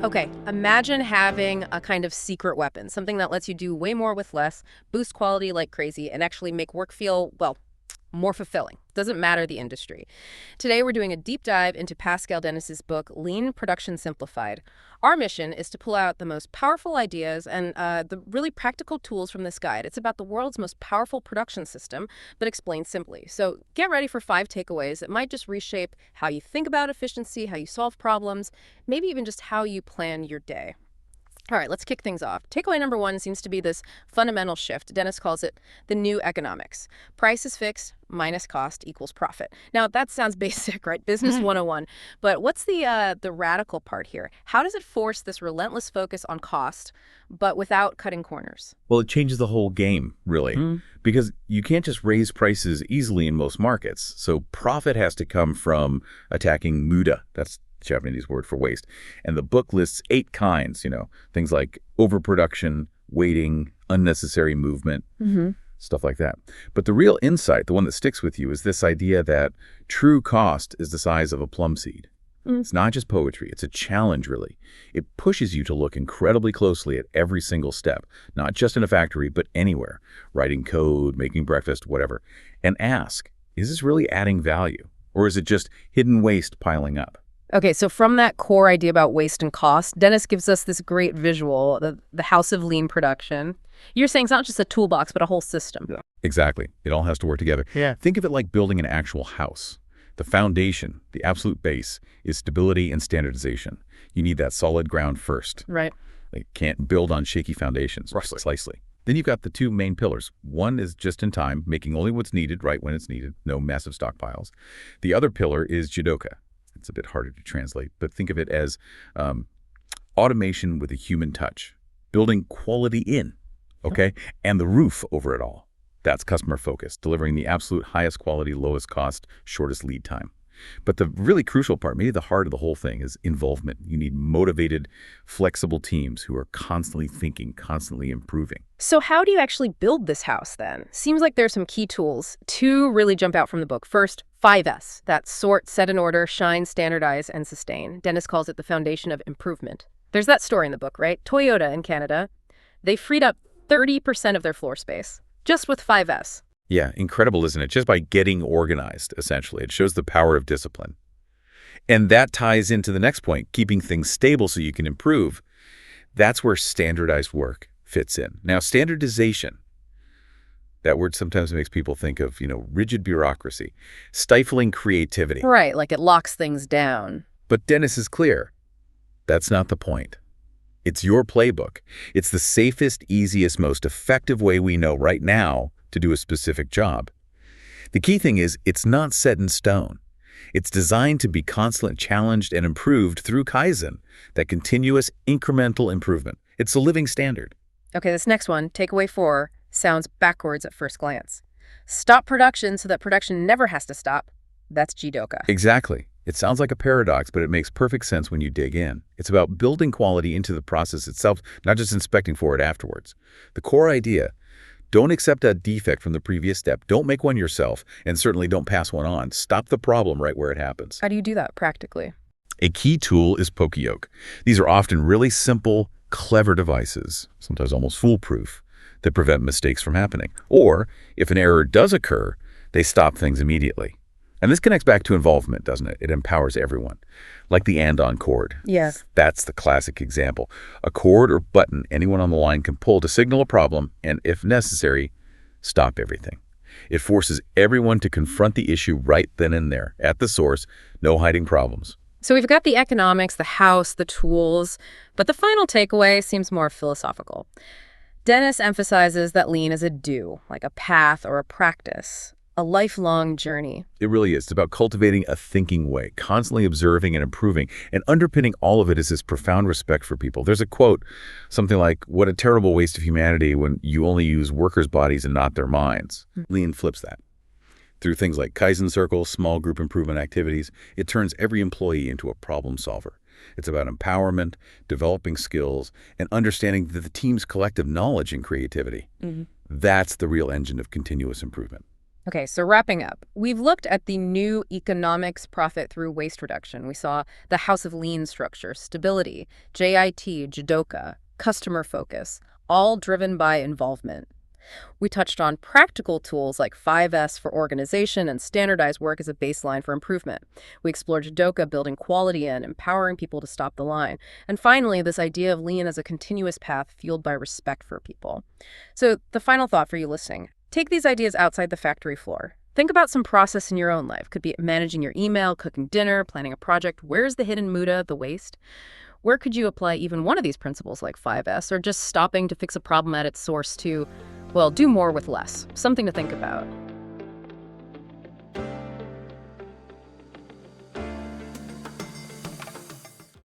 Okay, imagine having a kind of secret weapon, something that lets you do way more with less, boost quality like crazy, and actually make work feel, well, more fulfilling. Doesn't matter the industry. Today, we're doing a deep dive into Pascal Dennis's book, Lean Production Simplified. Our mission is to pull out the most powerful ideas and the really practical tools from this guide. It's about the world's most powerful production system, but explained simply. So get ready for 5 takeaways that might just reshape how you think about efficiency, how you solve problems, maybe even just how you plan your day. All right, let's kick things off. Takeaway number 1 seems to be this fundamental shift. Dennis calls it the new economics. Price is fixed minus cost equals profit. Now, that sounds basic, right? Business 101. But what's the radical part here? How does it force this relentless focus on cost, but without cutting corners? Well, it changes the whole game, really, because you can't just raise prices easily in most markets. So profit has to come from attacking muda. That's Japanese word for waste. And the book lists 8 kinds, things like overproduction, waiting, unnecessary movement, stuff like that. But the real insight, the one that sticks with you, is this idea that true cost is the size of a plum seed. It's not just poetry. It's a challenge, really. It pushes you to look incredibly closely at every single step, not just in a factory, but anywhere, writing code, making breakfast, whatever, and ask, is this really adding value? Or is it just hidden waste piling up? Okay, so from that core idea about waste and cost, Dennis gives us this great visual, the house of lean production. You're saying it's not just a toolbox, but a whole system. Yeah. Exactly. It all has to work together. Yeah. Think of it like building an actual house. The foundation, the absolute base, is stability and standardization. You need that solid ground first. Right. They can't build on shaky foundations. Precisely. Then you've got the 2 main pillars. One is just in time, making only what's needed right when it's needed, no massive stockpiles. The other pillar is jidoka. It's a bit harder to translate, but think of it as automation with a human touch, building quality in, okay? And the roof over it all. That's customer focus, delivering the absolute highest quality, lowest cost, shortest lead time. But the really crucial part, maybe the heart of the whole thing, is involvement. You need motivated, flexible teams who are constantly thinking, constantly improving. So how do you actually build this house then? Seems like there's some key tools. 2 really jump out from the book. First, 5S. That's sort, set in order, shine, standardize, and sustain. Dennis calls it the foundation of improvement. There's that story in the book, right? Toyota in Canada, they freed up 30% of their floor space just with 5S. Yeah, incredible, isn't it? Just by getting organized, essentially. It shows the power of discipline. And that ties into the next point, keeping things stable so you can improve. That's where standardized work fits in. Now, standardization, that word sometimes makes people think of, rigid bureaucracy, stifling creativity. Right, like it locks things down. But Dennis is clear. That's not the point. It's your playbook. It's the safest, easiest, most effective way we know right now to do a specific job. The key thing is it's not set in stone. It's designed to be constantly challenged and improved through KAIZEN, that continuous incremental improvement. It's a living standard. Okay, this next one, takeaway 4, sounds backwards at first glance. Stop production so that production never has to stop. That's jidoka. Exactly. It sounds like a paradox, but it makes perfect sense when you dig in. It's about building quality into the process itself, not just inspecting for it afterwards. The core idea: don't accept a defect from the previous step. Don't make one yourself, and certainly don't pass one on. Stop the problem right where it happens. How do you do that practically? A key tool is poka-yoke. These are often really simple, clever devices, sometimes almost foolproof, that prevent mistakes from happening. Or, if an error does occur, they stop things immediately. And this connects back to involvement, doesn't it? It empowers everyone. Like the and-on cord. Yes. That's the classic example. A cord or button anyone on the line can pull to signal a problem and, if necessary, stop everything. It forces everyone to confront the issue right then and there, at the source, no hiding problems. So we've got the economics, the house, the tools, but the final takeaway seems more philosophical. Dennis emphasizes that lean is a do, like a path or a practice. A lifelong journey. It really is. It's about cultivating a thinking way, constantly observing and improving, and underpinning all of it is this profound respect for people. There's a quote, something like, "What a terrible waste of humanity when you only use workers' bodies and not their minds." Lean flips that. Through things like KAIZEN circles, small group improvement activities, it turns every employee into a problem solver. It's about empowerment, developing skills, and understanding the team's collective knowledge and creativity. That's the real engine of continuous improvement. Okay, so wrapping up, we've looked at the new economics profit through waste reduction. We saw the House of Lean structure, stability, JIT, Jidoka, customer focus, all driven by involvement. We touched on practical tools like 5S for organization and standardized work as a baseline for improvement. We explored Jidoka building quality in, empowering people to stop the line. And finally, this idea of lean as a continuous path fueled by respect for people. So the final thought for you listening, take these ideas outside the factory floor. Think about some process in your own life. Could be managing your email, cooking dinner, planning a project. Where's the hidden muda, the waste? Where could you apply even one of these principles like 5S, or just stopping to fix a problem at its source to, well, do more with less? Something to think about.